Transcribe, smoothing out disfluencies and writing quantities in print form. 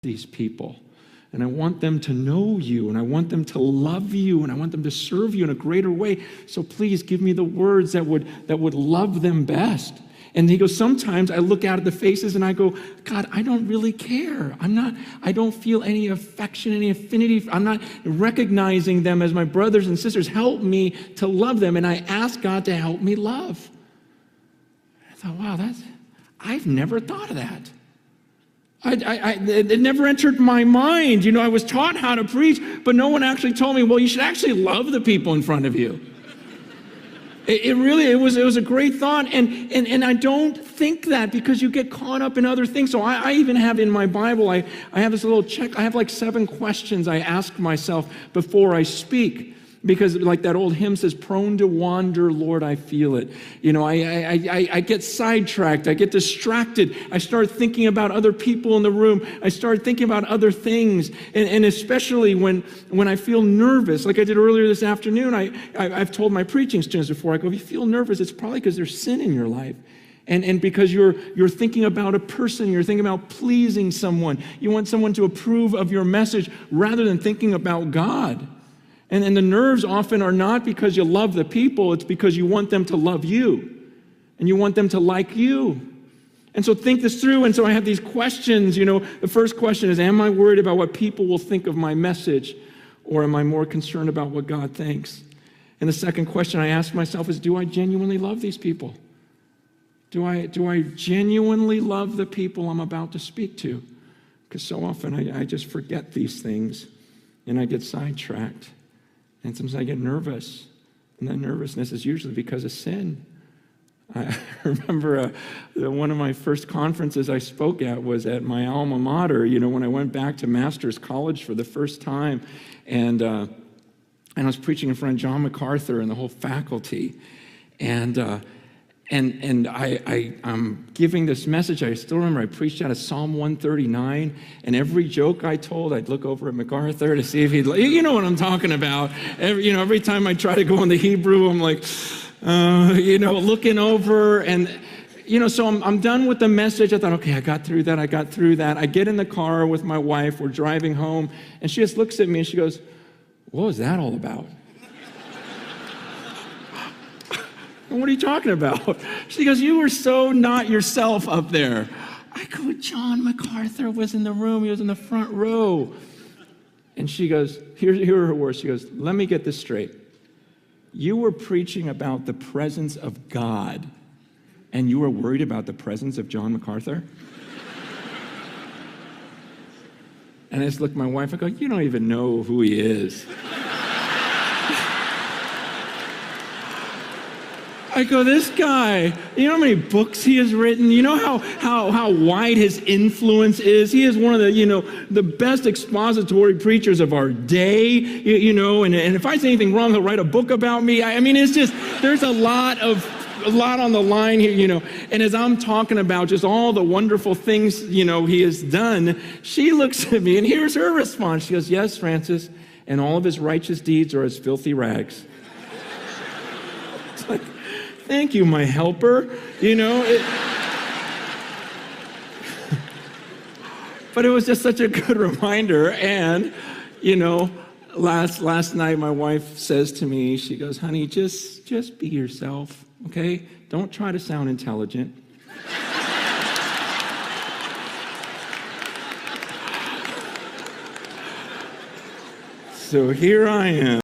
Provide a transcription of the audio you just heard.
these people. And I want them to know you, and I want them to love you, and I want them to serve you in a greater way. So please give me the words that would love them best. And he goes, sometimes I look out at the faces and I go, God, I don't really care. I don't feel any affection, any affinity. I'm not recognizing them as my brothers and sisters. Help me to love them. And I ask God to help me love. I thought, wow, I've never thought of that. It never entered my mind. You know, I was taught how to preach, but no one actually told me, well, you should actually love the people in front of you. It was a great thought, and I don't think that because you get caught up in other things. So I even have in my Bible, I have this little check. I have like 7 questions I ask myself before I speak. Because like that old hymn says, prone to wander, Lord, I feel it. You know, I get sidetracked. I get distracted. I start thinking about other people in the room. I start thinking about other things. And especially when I feel nervous, like I did earlier this afternoon, I've told my preaching students before, I go, if you feel nervous, it's probably because there's sin in your life. And because you're thinking about a person, you're thinking about pleasing someone. You want someone to approve of your message rather than thinking about God. And the nerves often are not because you love the people, it's because you want them to love you. And you want them to like you. And so think this through. And so I have these questions. You know, the first question is, am I worried about what people will think of my message? Or am I more concerned about what God thinks? And the second question I ask myself is, do I genuinely love these people? Do I genuinely love the people I'm about to speak to? Because so often I just forget these things and I get sidetracked. And sometimes I get nervous, and that nervousness is usually because of sin. I remember one of my first conferences I spoke at was at my alma mater, you know, when I went back to master's college for the first time, and I was preaching in front of John MacArthur and the whole faculty, and I'm giving this message. I still remember I preached out of Psalm 139, and every joke I told, I'd look over at MacArthur to see if he'd, you know what I'm talking about. Every time I try to go in the Hebrew, I'm like, looking over, and, so I'm done with the message. I thought, okay, I got through that. I get in the car with my wife. We're driving home, and she just looks at me, and she goes, what was that all about? What are you talking about? She goes, you were so not yourself up there. I go, John MacArthur was in the room. He was in the front row. And she goes, here are her words. She goes, let me get this straight. You were preaching about the presence of God, and you were worried about the presence of John MacArthur? And I just look at my wife, I go, you don't even know who he is. I go, this guy, you know how many books he has written? You know how wide his influence is? He is one of the best expository preachers of our day, and if I say anything wrong, he'll write a book about me. I mean, it's just, there's a lot on the line here, and as I'm talking about just all the wonderful things, he has done, she looks at me, and here's her response. She goes, yes, Francis, and all of his righteous deeds are as filthy rags. It's like, thank you, my helper. But it was just such a good reminder. And, last night my wife says to me, she goes, honey, just be yourself, okay? Don't try to sound intelligent. So here I am.